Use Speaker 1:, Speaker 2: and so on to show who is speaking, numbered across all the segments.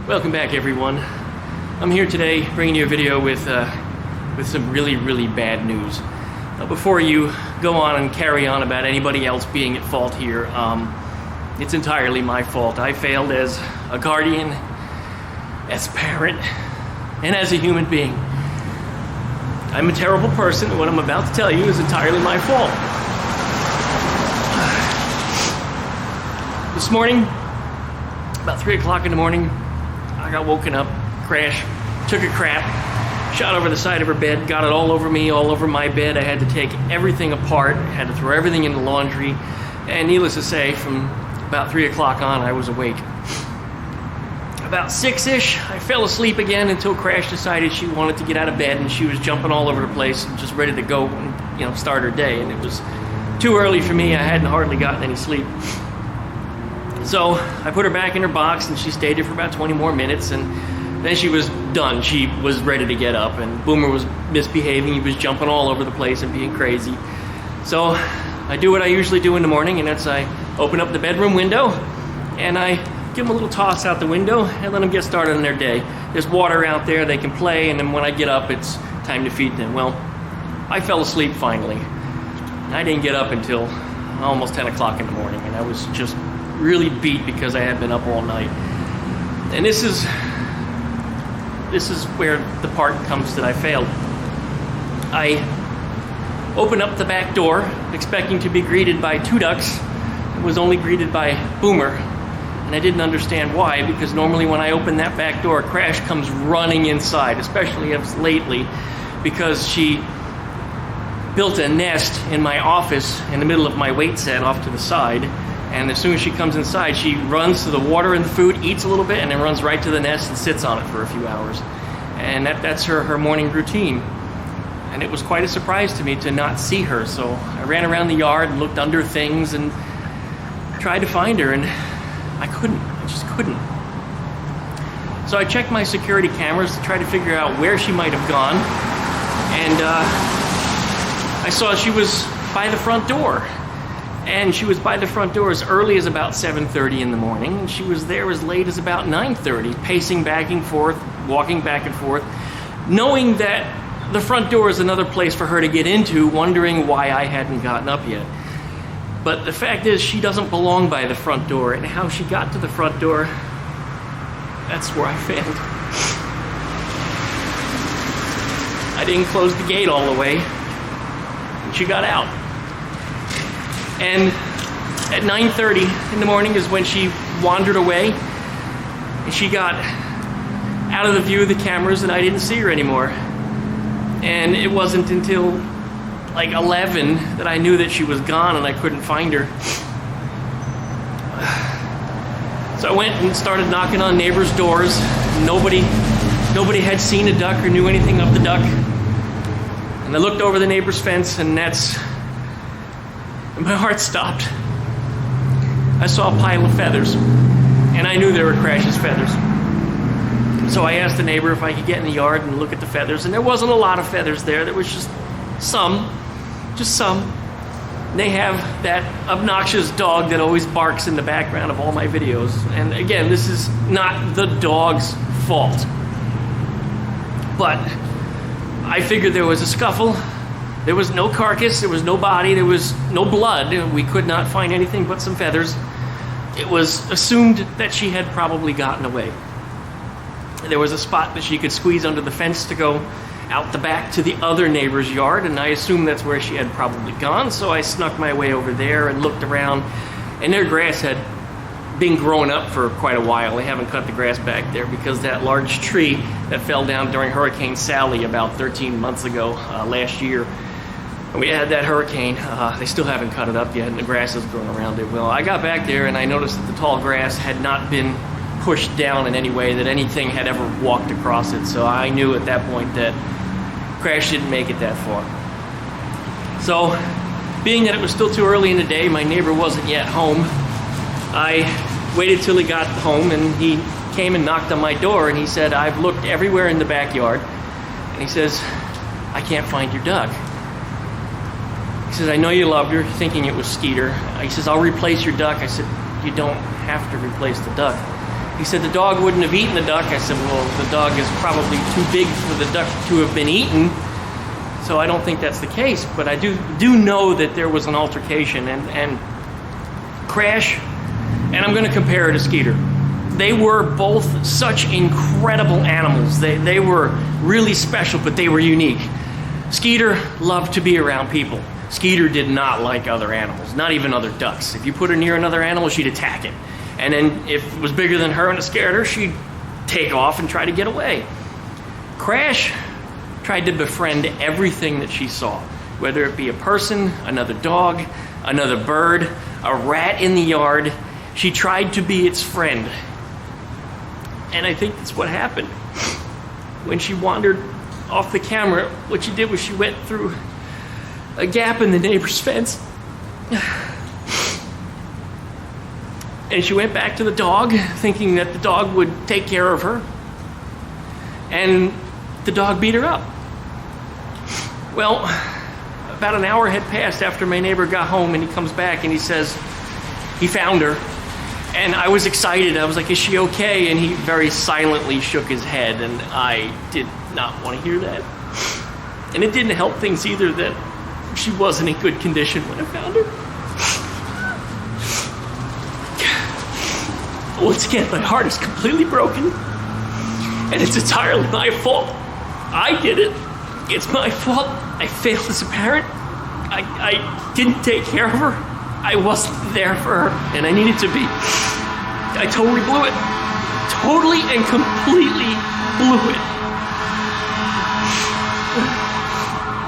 Speaker 1: Welcome back, everyone. I'm here today bringing you a video with some really bad news. Before you go on and carry on about anybody else being at fault here, it's entirely my fault. I failed as a guardian, as a parent, and as a human being. I'm a terrible person, and what I'm about to tell you is entirely my fault. This morning, about 3 o'clock in the morning, I got woken up, Krash took a crap, shot over the side of her bed, got it all over me, all over my bed. I had to take everything apart, had to throw everything in the laundry, and needless to say, from about 3 o'clock on, I was awake. About 6-ish, I fell asleep again until Krash decided she wanted to get out of bed, and she was jumping all over the place and just ready to go and, start her day. And it was too early for me. I hadn't hardly gotten any sleep. So I put her back in her box, and she stayed there for about 20 more minutes, and then she was done. She was ready to get up, and Boomer was misbehaving. He was jumping all over the place and being crazy. So I do what I usually do in the morning, and that's I open up the bedroom window, and I give them a little toss out the window and let them get started on their day. There's water out there, they can play, and then when I get up, it's time to feed them. Well, I fell asleep finally. I didn't get up until almost 10 o'clock in the morning, and I was just really beat because I had been up all night. And this is where the part comes that I failed. I opened up the back door expecting to be greeted by two ducks. I was only greeted by Boomer, and I didn't understand why, because normally when I open that back door, Krash comes running inside, especially as lately, because she built a nest in my office in the middle of my weight set off to the side. And as soon as she comes inside, she runs to the water and the food, eats a little bit, and then runs right to the nest and sits on it for a few hours. And that's her morning routine. And it was quite a surprise to me to not see her. So I ran around the yard and looked under things and tried to find her, and I couldn't. I just couldn't. So I checked my security cameras to try to figure out where she might have gone. And I saw she was by the front door. And she was by the front door as early as about 7:30 in the morning, and she was there as late as about 9:30, pacing back and forth, walking back and forth, knowing that the front door is another place for her to get into, wondering why I hadn't gotten up yet. But the fact is, she doesn't belong by the front door, and how she got to the front door, that's where I failed. I didn't close the gate all the way, and she got out. And at 9:30 in the morning is when she wandered away, and she got out of the view of the cameras, and I didn't see her anymore. And it wasn't until like 11 that I knew that she was gone, and I couldn't find her. So I went and started knocking on neighbors' doors. Nobody had seen a duck or knew anything of the duck. And I looked over the neighbor's fence, and my heart stopped. I saw a pile of feathers, and I knew they were Krash's feathers. So I asked the neighbor if I could get in the yard and look at the feathers, and there wasn't a lot of feathers there. There was just some. They have that obnoxious dog that always barks in the background of all my videos. And again, this is not the dog's fault. But I figured there was a scuffle. There was no carcass, there was no body, there was no blood. We could not find anything but some feathers. It was assumed that she had probably gotten away. There was a spot that she could squeeze under the fence to go out the back to the other neighbor's yard, and I assumed that's where she had probably gone, so I snuck my way over there and looked around, and their grass had been growing up for quite a while. They haven't cut the grass back there because that large tree that fell down during Hurricane Sally about 13 months ago last year, we had that hurricane. They still haven't cut it up yet, and the grass is growing around it. Well, I got back there, and I noticed that the tall grass had not been pushed down in any way that anything had ever walked across it. So I knew at that point that Krash didn't make it that far. So, being that it was still too early in the day, my neighbor wasn't yet home, I waited till he got home, and he came and knocked on my door, and he said, "I've looked everywhere in the backyard." And he says, "I can't find your duck." He says, "I know you loved her," thinking it was Skeeter. He says, "I'll replace your duck." I said, "You don't have to replace the duck." He said the dog wouldn't have eaten the duck. I said, well, the dog is probably too big for the duck to have been eaten, so I don't think that's the case. But I do know that there was an altercation, and Krash, and I'm going to compare her to Skeeter. They were both such incredible animals. They were really special, but they were unique. Skeeter loved to be around people. Skeeter did not like other animals, not even other ducks. If you put her near another animal, she'd attack it. And then if it was bigger than her and it scared her, she'd take off and try to get away. Krash tried to befriend everything that she saw, whether it be a person, another dog, another bird, a rat in the yard. She tried to be its friend. And I think that's what happened. When she wandered off the camera, what she did was she went through a gap in the neighbor's fence. And she went back to the dog, thinking that the dog would take care of her. And the dog beat her up. Well, about an hour had passed after my neighbor got home, and he comes back and he says he found her. And I was excited. I was like, is she okay? And he very silently shook his head, and I did not want to hear that. And it didn't help things either that she wasn't in good condition when I found her. Once again, my heart is completely broken, and it's entirely my fault. I did it. It's my fault. I failed as a parent. I didn't take care of her. I wasn't there for her, and I needed to be. I totally blew it. Totally and completely blew it.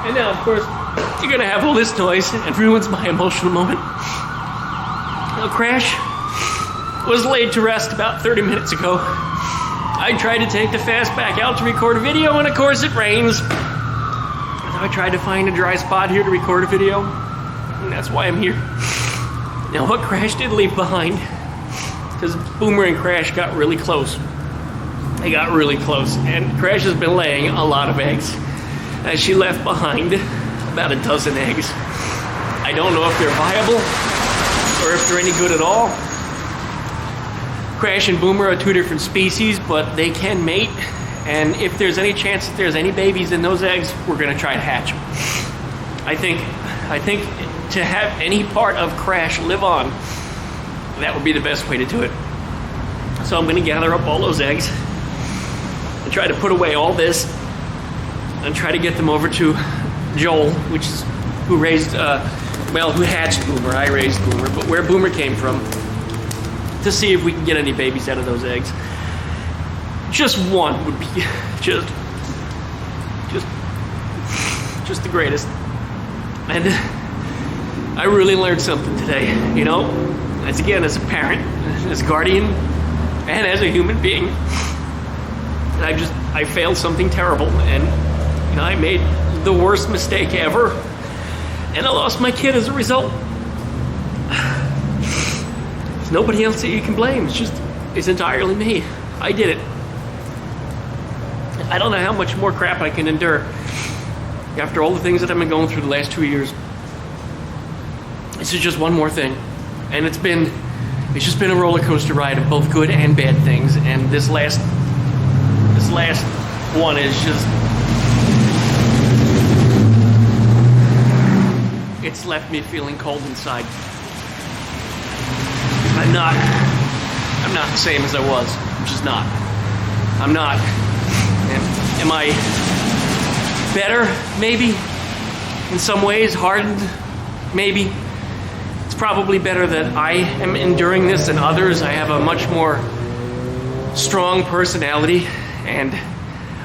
Speaker 1: And now, of course, you're going to have all this noise, and it ruins my emotional moment. Now, Krash was laid to rest about 30 minutes ago. I tried to take the fast back out to record a video, and of course it rains. And I tried to find a dry spot here to record a video, and that's why I'm here. Now, what Krash did leave behind, because Boomer and Krash got really close. They got really close, and Krash has been laying a lot of eggs. And she left behind about a dozen eggs. I don't know if they're viable or if they're any good at all. Krash and Boomer are two different species, but they can mate. And if there's any chance that there's any babies in those eggs, we're going to try to hatch them. I think to have any part of Krash live on, that would be the best way to do it. So I'm going to gather up all those eggs and try to put away all this and try to get them over to Joel, who hatched Boomer. I raised Boomer, but where Boomer came from, to see if we can get any babies out of those eggs. Just one would be just the greatest. And I really learned something today, you know, as a parent, as a guardian, and as a human being. I failed something terrible, and you know, I made the worst mistake ever, and I lost my kid as a result. There's nobody else that you can blame. It's entirely me. I did it. I don't know how much more crap I can endure after all the things that I've been going through the last 2 years. This is just one more thing, and it's just been a roller coaster ride of both good and bad things. And this last one is just, it's left me feeling cold inside. I'm not the same as I was. I'm just not. I'm not. Am I better? Maybe. In some ways, hardened? Maybe. It's probably better that I am enduring this than others. I have a much more strong personality, and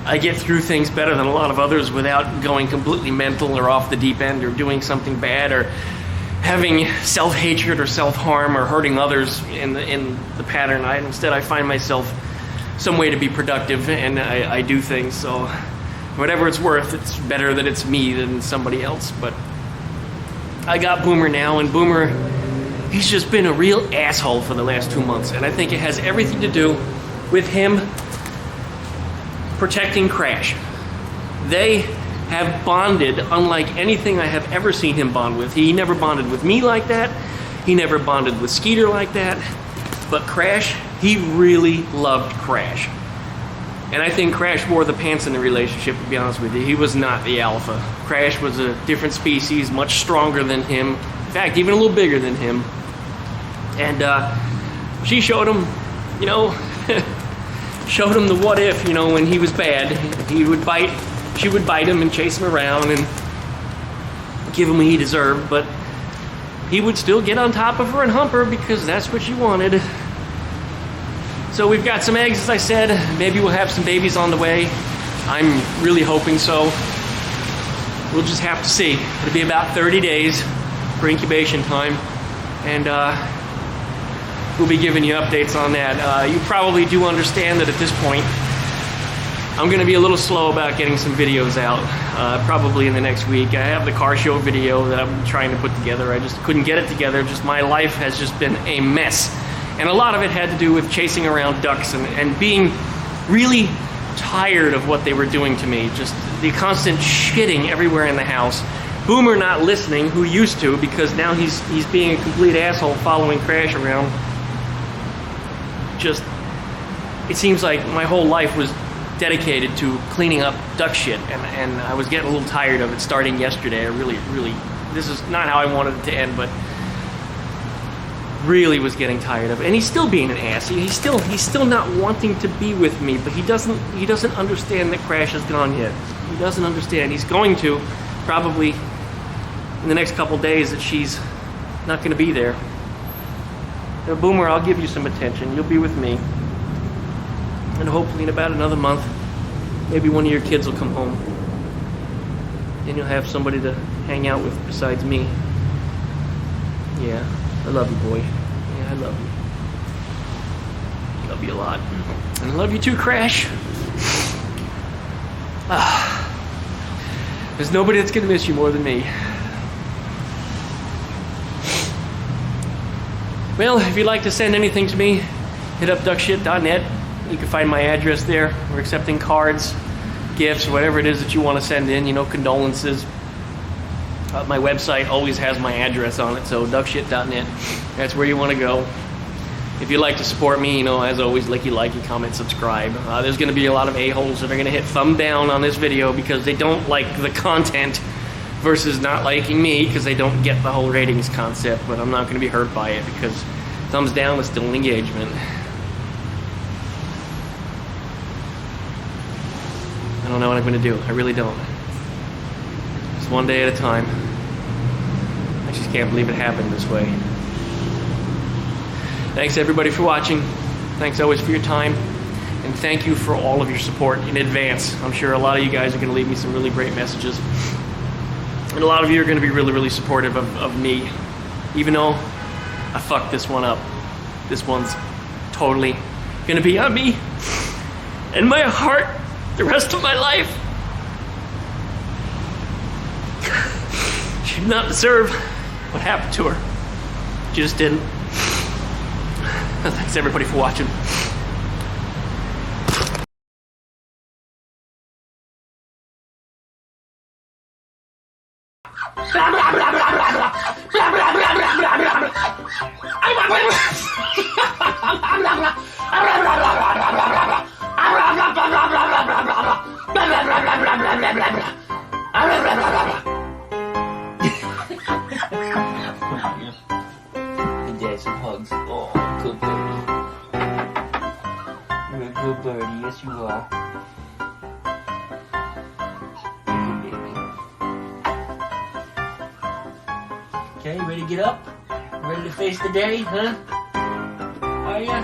Speaker 1: I get through things better than a lot of others without going completely mental or off the deep end or doing something bad or having self-hatred or self-harm or hurting others in the pattern. Instead, I find myself some way to be productive, and I do things. So whatever it's worth, it's better that it's me than somebody else. But I got Boomer now, and Boomer, he's just been a real asshole for the last 2 months. And I think it has everything to do with him protecting Krash. They have bonded unlike anything I have ever seen him bond with. He never bonded with me like that. He never bonded with Skeeter like that. But Krash he really loved Krash. And I think Krash wore the pants in the relationship, to be honest with you. He was not the alpha. Krash was a different species, much stronger than him. In fact, even a little bigger than him. And she showed him, you know, showed him the what if, you know, when he was bad. He would bite, she would bite him and chase him around and give him what he deserved. But he would still get on top of her and hump her because that's what she wanted. So we've got some eggs, as I said. Maybe we'll have some babies on the way. I'm really hoping so. We'll just have to see. It'll be about 30 days for incubation time. And we'll be giving you updates on that. You probably do understand that at this point, I'm going to be a little slow about getting some videos out. Probably in the next week. I have the car show video that I'm trying to put together. I just couldn't get it together. Just my life has just been a mess. And a lot of it had to do with chasing around ducks and being really tired of what they were doing to me. Just the constant shitting everywhere in the house. Boomer not listening, who used to, because now he's being a complete asshole following Krash around. Just, it seems like my whole life was dedicated to cleaning up duck shit, and I was getting a little tired of it starting yesterday. I really, this is not how I wanted it to end, but really was getting tired of it. And he's still being an ass. He's still not wanting to be with me, but he doesn't understand that Krash has gone yet. He doesn't understand. He's going to, probably in the next couple days, that she's not going to be there. Now, Boomer, I'll give you some attention. You'll be with me. And hopefully in about another month, maybe one of your kids will come home. And you'll have somebody to hang out with besides me. Yeah. I love you, boy. Yeah, I love you. Love you a lot. And I love you too, Krash. There's nobody that's going to miss you more than me. Well, if you'd like to send anything to me, hit up duckshit.net. You can find my address there. We're accepting cards, gifts, whatever it is that you want to send in, you know, condolences. My website always has my address on it, so duckshit.net. That's where you want to go. If you'd like to support me, you know, as always, like, comment, subscribe. There's going to be a lot of a-holes that are going to hit thumb down on this video because they don't like the content versus not liking me because they don't get the whole ratings concept, but I'm not going to be hurt by it because thumbs down is still an engagement. I don't know what I'm going to do. I really don't. Just one day at a time. I just can't believe it happened this way. Thanks everybody for watching. Thanks always for your time. And thank you for all of your support in advance. I'm sure a lot of you guys are going to leave me some really great messages. And a lot of you are going to be really supportive of me. Even though I fucked this one up. This one's totally going to be on me. And my heart the rest of my life. She did not deserve what happened to her. She just didn't. Thanks everybody for watching.
Speaker 2: Dad, some hugs. Oh, good birdie. You're a good birdie, yes you are. Good baby. Okay, ready to get up? Ready to face the day, huh? Are ya?